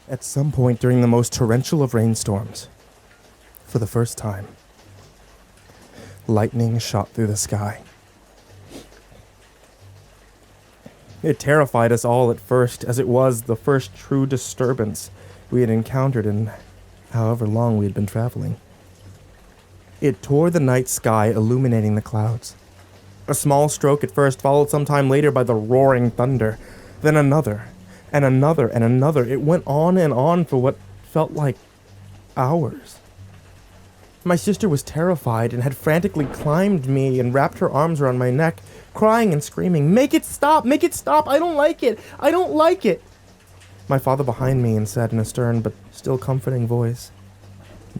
At some point during the most torrential of rainstorms, for the first time, lightning shot through the sky. It terrified us all at first, as it was the first true disturbance we had encountered in however long we had been traveling. It tore the night sky, illuminating the clouds. A small stroke at first, followed some time later by the roaring thunder, then another, and another, and another. It went on for what felt like hours. My sister was terrified and had frantically climbed me and wrapped her arms around my neck, crying and screaming, "Make it stop! Make it stop! I don't like it! I don't like it!" My father behind me and said in a stern but still comforting voice,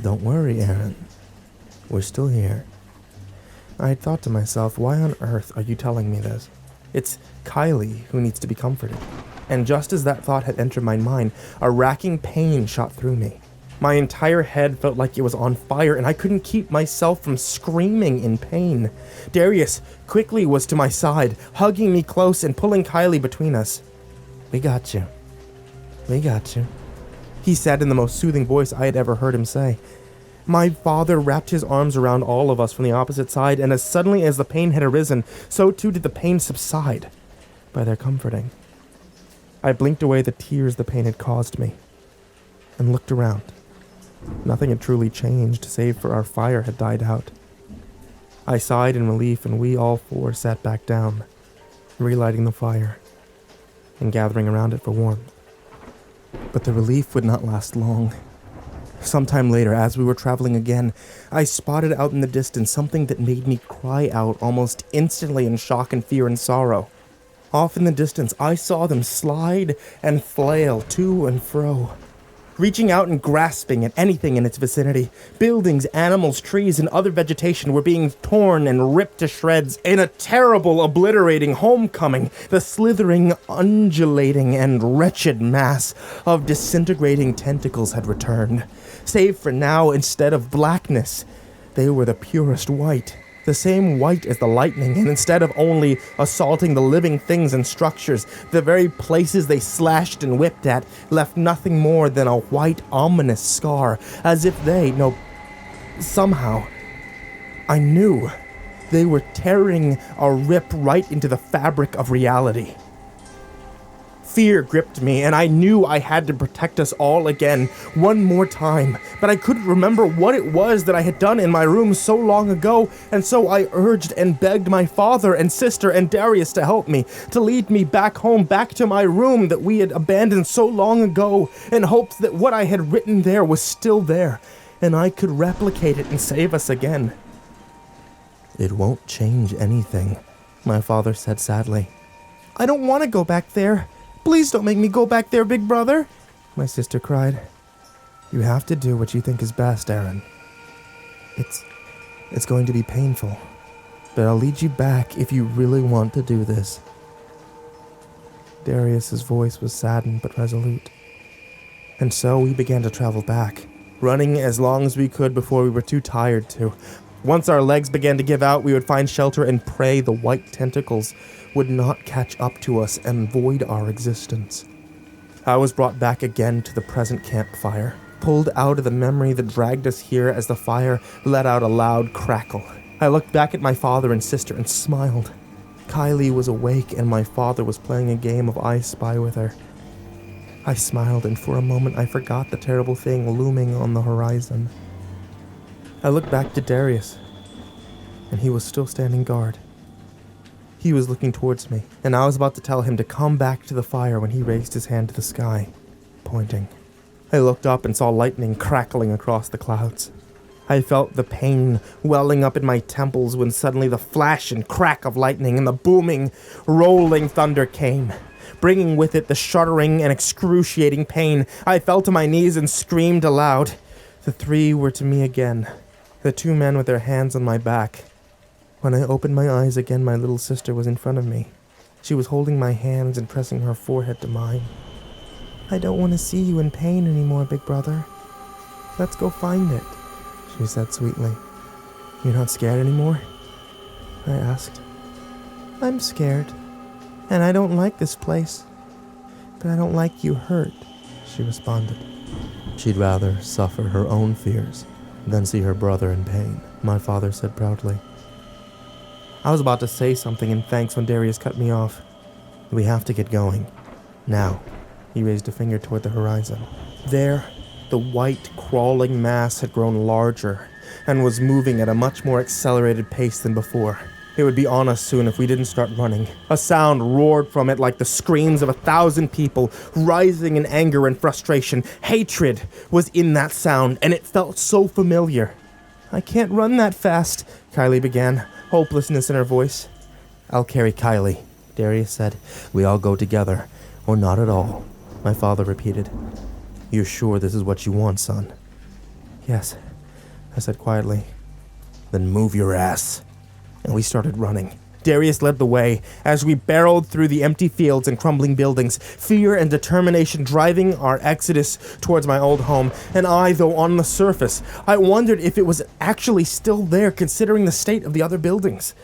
"Don't worry, Aaron. We're still here." I had thought to myself, why on earth are you telling me this? It's Kylie who needs to be comforted. And just as that thought had entered my mind, a racking pain shot through me. My entire head felt like it was on fire, and I couldn't keep myself from screaming in pain. Darius quickly was to my side, hugging me close and pulling Kylie between us. "We got you. We got you," he said in the most soothing voice I had ever heard him say. My father wrapped his arms around all of us from the opposite side, and as suddenly as the pain had arisen, so too did the pain subside by their comforting. I blinked away the tears the pain had caused me, and looked around. Nothing had truly changed, save for our fire had died out. I sighed in relief, and we all four sat back down, relighting the fire, and gathering around it for warmth. But the relief would not last long. Sometime later, as we were traveling again, I spotted out in the distance something that made me cry out almost instantly in shock and fear and sorrow. Off in the distance, I saw them slide and flail to and fro, reaching out and grasping at anything in its vicinity. Buildings, animals, trees, and other vegetation were being torn and ripped to shreds in a terrible, obliterating homecoming. The slithering, undulating, and wretched mass of disintegrating tentacles had returned. Save for now, instead of blackness, they were the purest white. The same white as the lightning, and instead of only assaulting the living things and structures, the very places they slashed and whipped at left nothing more than a white, ominous scar, as if somehow, I knew they were tearing a rip right into the fabric of reality. Fear gripped me, and I knew I had to protect us all again, one more time, but I couldn't remember what it was that I had done in my room so long ago, and so I urged and begged my father and sister and Darius to help me, to lead me back home, back to my room that we had abandoned so long ago, and hoped that what I had written there was still there, and I could replicate it and save us again. "It won't change anything," my father said sadly. "I don't want to go back there. Please don't make me go back there, big brother," my sister cried. "You have to do what you think is best, Aaron. It's going to be painful, but I'll lead you back if you really want to do this." Darius's voice was saddened but resolute. And so we began to travel back, running as long as we could before we were too tired to. Once our legs began to give out, we would find shelter and pray the white tentacles would not catch up to us and void our existence. I was brought back again to the present campfire, pulled out of the memory that dragged us here as the fire let out a loud crackle. I looked back at my father and sister and smiled. Kylie was awake and my father was playing a game of I Spy with her. I smiled, and for a moment I forgot the terrible thing looming on the horizon. I looked back to Darius, and he was still standing guard. He was looking towards me, and I was about to tell him to come back to the fire when he raised his hand to the sky, pointing. I looked up and saw lightning crackling across the clouds. I felt the pain welling up in my temples when suddenly the flash and crack of lightning and the booming, rolling thunder came, bringing with it the shuddering and excruciating pain. I fell to my knees and screamed aloud. The three were to me again, the two men with their hands on my back. When I opened my eyes again, my little sister was in front of me. She was holding my hands and pressing her forehead to mine. "I don't want to see you in pain anymore, big brother. Let's go find it," she said sweetly. "You're not scared anymore?" I asked. "I'm scared, and I don't like this place, but I don't like you hurt," she responded. She'd rather suffer her own fears than see her brother in pain, my father said proudly. I was about to say something in thanks when Darius cut me off. We have to get going. Now. He raised a finger toward the horizon. There, the white, crawling mass had grown larger and was moving at a much more accelerated pace than before. It would be on us soon if we didn't start running. A sound roared from it like the screams of 1,000 people, rising in anger and frustration. Hatred was in that sound, and it felt so familiar. I can't run that fast, Kylie began, hopelessness in her voice. I'll carry Kylie, Darius said. We all go together, or not at all, my father repeated. You're sure this is what you want, son? Yes, I said quietly. Then move your ass. And we started running. Darius led the way as we barreled through the empty fields and crumbling buildings, fear and determination driving our exodus towards my old home. And I, though on the surface, I wondered if it was actually still there considering the state of the other buildings.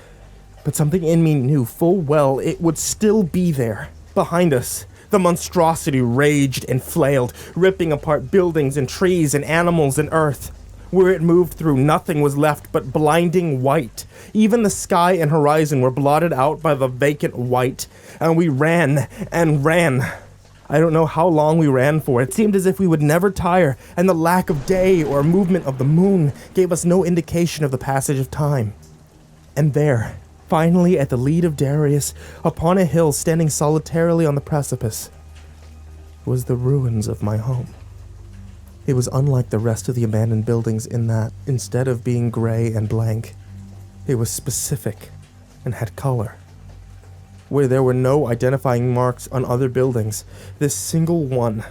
But something in me knew full well it would still be there. Behind us, the monstrosity raged and flailed, ripping apart buildings and trees and animals and earth. Where it moved through, nothing was left but blinding white. Even the sky and horizon were blotted out by the vacant white, and we ran and ran. I don't know how long we ran for. It seemed as if we would never tire, and the lack of day or movement of the moon gave us no indication of the passage of time. And there, finally at the lead of Darius, upon a hill standing solitarily on the precipice, was the ruins of my home. It was unlike the rest of the abandoned buildings in that, instead of being gray and blank, it was specific and had color. Where there were no identifying marks on other buildings, this single one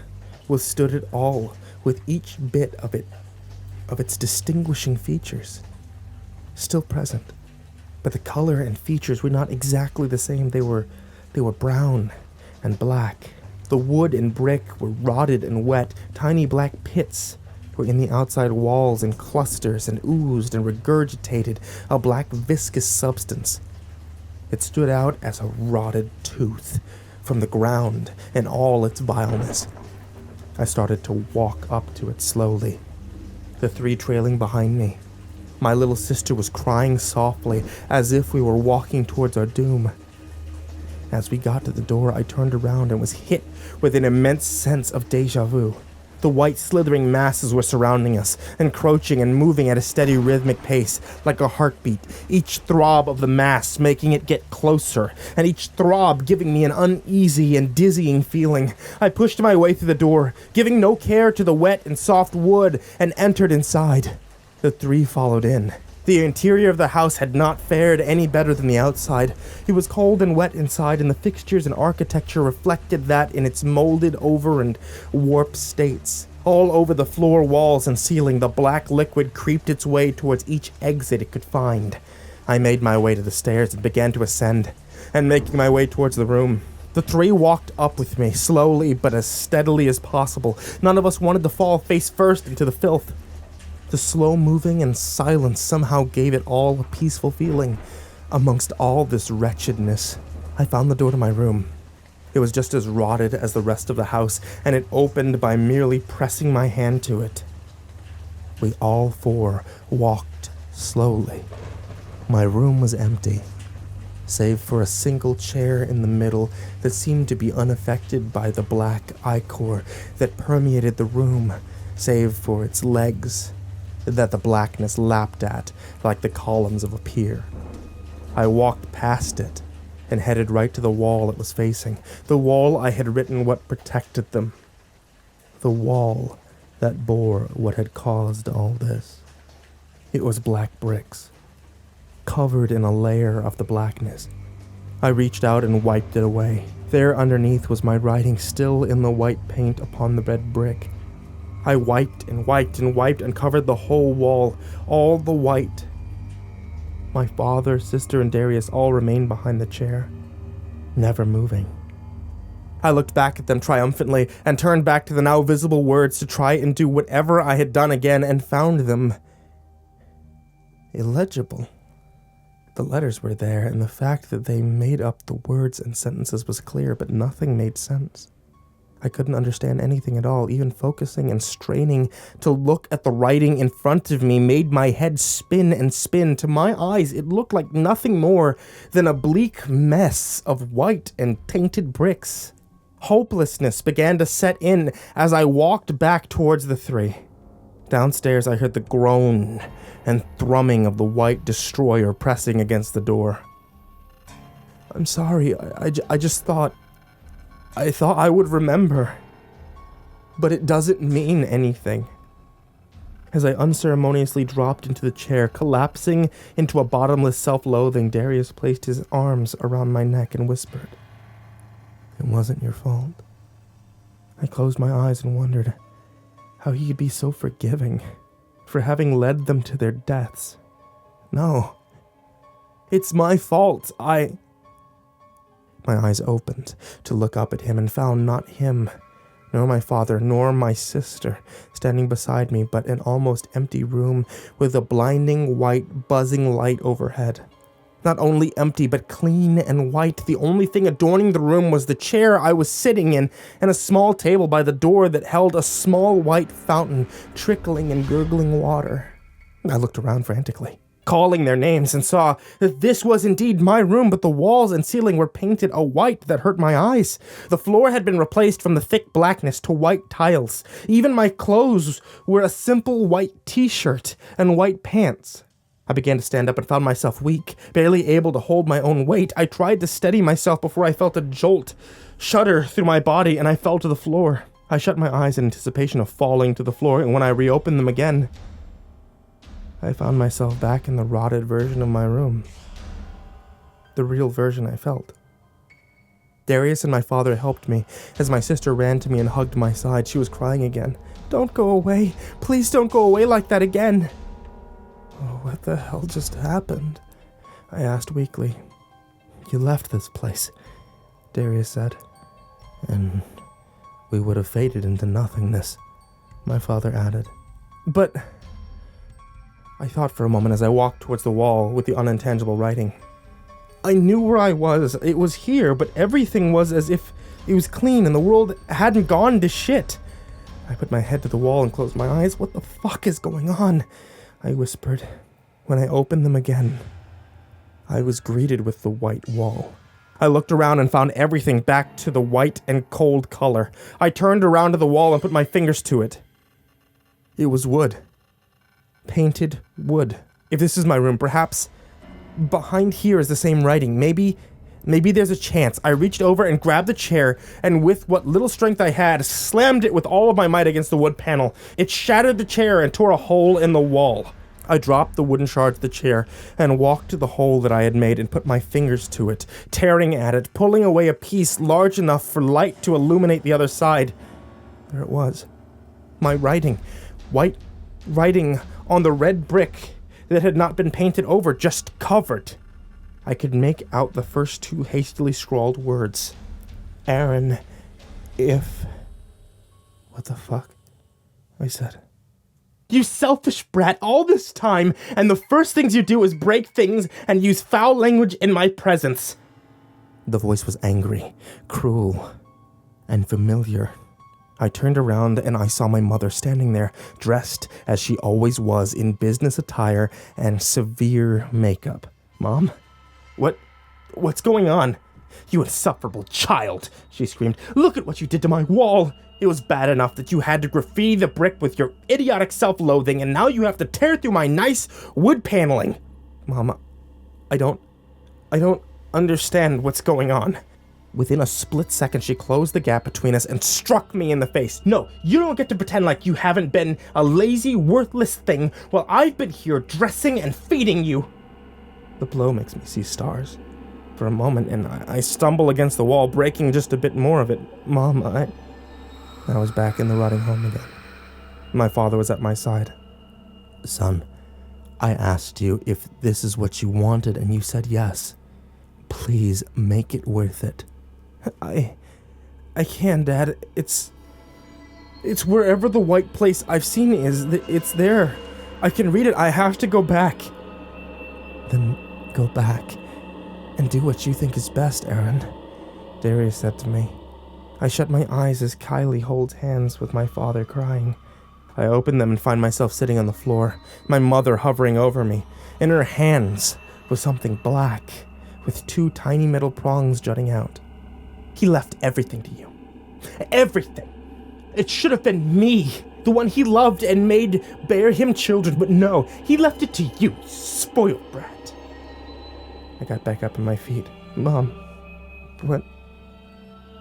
withstood it all with each bit of its distinguishing features, still present. But the color and features were not exactly the same. They were brown and black. The wood and brick were rotted and wet. Tiny black pits were in the outside walls in clusters and oozed and regurgitated a black viscous substance. It stood out as a rotted tooth from the ground in all its vileness. I started to walk up to it slowly, the three trailing behind me. My little sister was crying softly as if we were walking towards our doom. As we got to the door, I turned around and was hit with an immense sense of déjà vu. The white slithering masses were surrounding us, encroaching and moving at a steady rhythmic pace, like a heartbeat, each throb of the mass making it get closer, and each throb giving me an uneasy and dizzying feeling. I pushed my way through the door, giving no care to the wet and soft wood, and entered inside. The three followed in. The interior of the house had not fared any better than the outside. It was cold and wet inside, and the fixtures and architecture reflected that in its molded over and warped states. All over the floor, walls, and ceiling, the black liquid creeped its way towards each exit it could find. I made my way to the stairs and began to ascend, and making my way towards the room. The three walked up with me, slowly but as steadily as possible. None of us wanted to fall face first into the filth. The slow moving and silence somehow gave it all a peaceful feeling. Amongst all this wretchedness, I found the door to my room. It was just as rotted as the rest of the house, and it opened by merely pressing my hand to it. We all four walked slowly. My room was empty, save for a single chair in the middle that seemed to be unaffected by the black ichor that permeated the room, save for its legs that the blackness lapped at like the columns of a pier. I walked past it and headed right to the wall it was facing, the wall I had written what protected them, the wall that bore what had caused all this. It was black bricks, covered in a layer of the blackness. I reached out and wiped it away. There underneath was my writing still in the white paint upon the red brick. I wiped and wiped and wiped and covered the whole wall, all the white. My father, sister, and Darius all remained behind the chair, never moving. I looked back at them triumphantly and turned back to the now visible words to try and do whatever I had done again, and found them illegible. The letters were there, and the fact that they made up the words and sentences was clear, but nothing made sense. I couldn't understand anything at all. Even focusing and straining to look at the writing in front of me made my head spin and spin. To my eyes, it looked like nothing more than a bleak mess of white and tainted bricks. Hopelessness began to set in as I walked back towards the three. Downstairs, I heard the groan and thrumming of the white destroyer pressing against the door. I'm sorry, I just thought... I thought I would remember. But it doesn't mean anything. As I unceremoniously dropped into the chair, collapsing into a bottomless self-loathing, Darius placed his arms around my neck and whispered, "It wasn't your fault." I closed my eyes and wondered how he could be so forgiving for having led them to their deaths. No. It's my fault. My eyes opened to look up at him and found not him, nor my father, nor my sister standing beside me, but an almost empty room with a blinding white buzzing light overhead. Not only empty, but clean and white. The only thing adorning the room was the chair I was sitting in and a small table by the door that held a small white fountain trickling and gurgling water. I looked around frantically, calling their names, and saw that this was indeed my room, but the walls and ceiling were painted a white that hurt my eyes. The floor had been replaced from the thick blackness to white tiles. Even my clothes were a simple white t-shirt and white pants. I began to stand up and found myself weak, barely able to hold my own weight. I tried to steady myself before I felt a jolt shudder through my body, and I fell to the floor. I shut my eyes in anticipation of falling to the floor, and when I reopened them again, I found myself back in the rotted version of my room. The real version I felt. Darius and my father helped me as my sister ran to me and hugged my side. She was crying again. "Don't go away. Please don't go away like that again." "Oh, what the hell just happened?" I asked weakly. "You left this place," Darius said, "and we would have faded into nothingness," my father added. "But..." I thought for a moment as I walked towards the wall with the unintangible writing. I knew where I was. It was here, but everything was as if it was clean and the world hadn't gone to shit. I put my head to the wall and closed my eyes. "What the fuck is going on?" I whispered. When I opened them again, I was greeted with the white wall. I looked around and found everything back to the white and cold color. I turned around to the wall and put my fingers to it. It was wood. Painted wood. If this is my room, perhaps behind here is the same writing. Maybe there's a chance. I reached over and grabbed the chair, and with what little strength I had, slammed it with all of my might against the wood panel. It shattered the chair and tore a hole in the wall. I dropped the wooden shards of the chair and walked to the hole that I had made and put my fingers to it, tearing at it, pulling away a piece large enough for light to illuminate the other side. There it was. My writing. White writing on the red brick that had not been painted over, just covered. I could make out the first two hastily scrawled words. "Aaron, if..." "What the fuck?" I said. "You selfish brat, all this time, and the first things you do is break things and use foul language in my presence." The voice was angry, cruel, and familiar. I turned around and I saw my mother standing there, dressed as she always was in business attire and severe makeup. "Mom? What's going on?" "You insufferable child," she screamed. "Look at what you did to my wall. It was bad enough that you had to graffiti the brick with your idiotic self-loathing, and now you have to tear through my nice wood paneling." "Mom, I don't understand what's going on." Within a split second, she closed the gap between us and struck me in the face. "No, you don't get to pretend like you haven't been a lazy, worthless thing while I've been here dressing and feeding you." The blow makes me see stars for a moment, and I stumble against the wall, breaking just a bit more of it. "Mom, I was back in the rotting home again. My father was at my side. "Son, I asked you if this is what you wanted, and you said yes. Please make it worth it." I can, Dad. It's wherever the white place I've seen is. It's there. I can read it. I have to go back." "Then go back and do what you think is best, Aaron," Darius said to me. I shut my eyes as Kylie holds hands with my father, crying. I open them and find myself sitting on the floor, my mother hovering over me. In her hands was something black, with 2 tiny metal prongs jutting out. He left everything to you. Everything. It should have been me, the one he loved and made bear him children, but no, he left it to you, you spoiled brat. I got back up on my feet. Mom,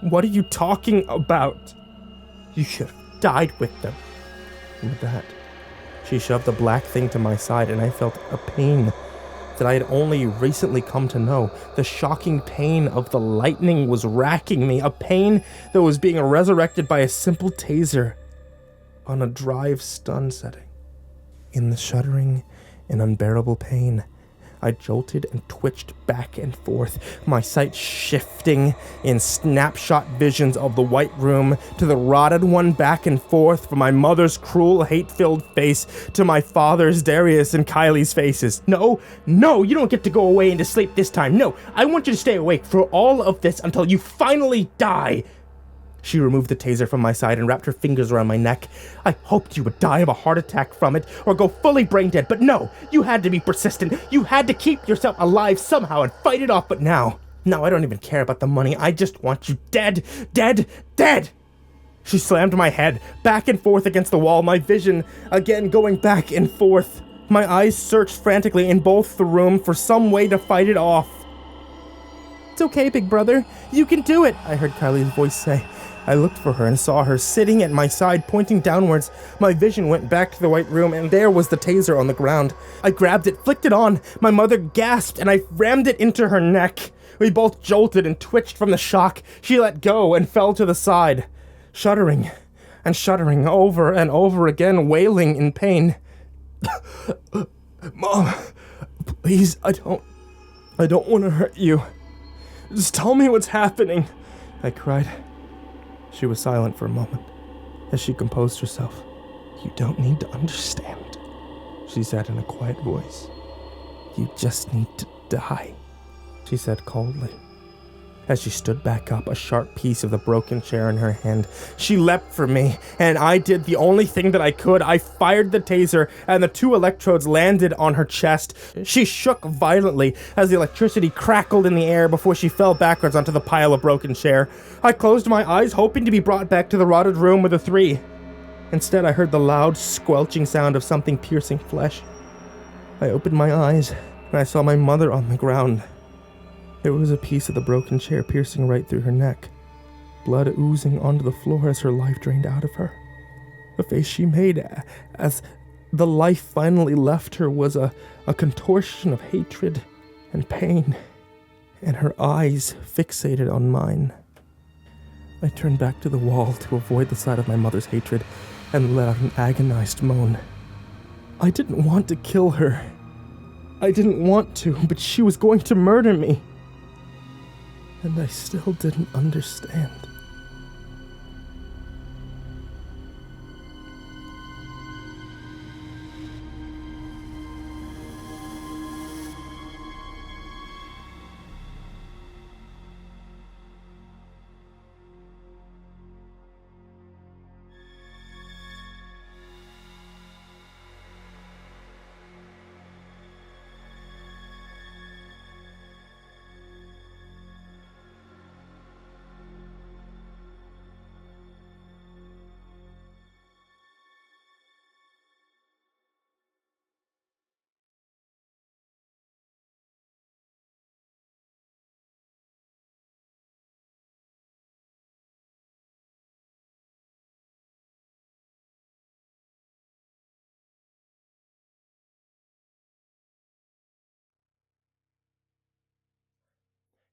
what are you talking about? You should have died with them. And with that, she shoved the black thing to my side, and I felt a pain that I had only recently come to know. The shocking pain of the lightning was racking me, a pain that was being resurrected by a simple taser on a drive stun setting. In the shuddering and unbearable pain, I jolted and twitched back and forth, my sight shifting in snapshot visions of the white room to the rotted one, back and forth from my mother's cruel, hate-filled face to my father's, Darius, and Kylie's faces. No, you don't get to go away into sleep this time. No, I want you to stay awake for all of this until you finally die. She removed the taser from my side and wrapped her fingers around my neck. I hoped you would die of a heart attack from it or go fully brain dead, but no, you had to be persistent. You had to keep yourself alive somehow and fight it off, but now I don't even care about the money. I just want you dead, dead, dead. She slammed my head back and forth against the wall, my vision again going back and forth. My eyes searched frantically in both the room for some way to fight it off. It's okay, big brother. You can do it, I heard Kylie's voice say. I looked for her and saw her sitting at my side, pointing downwards. My vision went back to the white room, and there was the taser on the ground. I grabbed it, flicked it on. My mother gasped, and I rammed it into her neck. We both jolted and twitched from the shock. She let go and fell to the side, shuddering and shuddering over and over again, wailing in pain. Mom, please, I don't want to hurt you. Just tell me what's happening, I cried. She was silent for a moment, as she composed herself. You don't need to understand, she said in a quiet voice. You just need to die, she said coldly. As she stood back up, a sharp piece of the broken chair in her hand, she leapt for me, and I did the only thing that I could. I fired the taser, and the 2 electrodes landed on her chest. She shook violently as the electricity crackled in the air before she fell backwards onto the pile of broken chair. I closed my eyes, hoping to be brought back to the rotted room with the 3. Instead, I heard the loud, squelching sound of something piercing flesh. I opened my eyes, and I saw my mother on the ground. There was a piece of the broken chair piercing right through her neck, blood oozing onto the floor as her life drained out of her. The face she made as the life finally left her was a contortion of hatred and pain, and her eyes fixated on mine. I turned back to the wall to avoid the sight of my mother's hatred and let out an agonized moan. I didn't want to kill her. I didn't want to, but she was going to murder me. And I still didn't understand.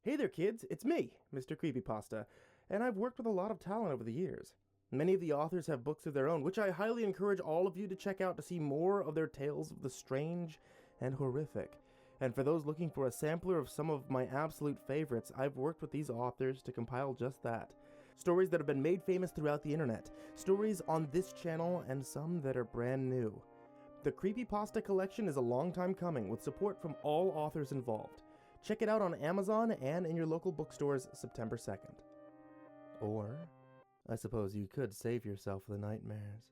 Hey there, kids, it's me, MrCreepyPasta, and I've worked with a lot of talent over the years. Many of the authors have books of their own, which I highly encourage all of you to check out to see more of their tales of the strange and horrific. And for those looking for a sampler of some of my absolute favorites, I've worked with these authors to compile just that. Stories that have been made famous throughout the internet, stories on this channel, and some that are brand new. The CreepyPasta collection is a long time coming, with support from all authors involved. Check it out on Amazon and in your local bookstores September 2nd. Or, I suppose you could save yourself the nightmares.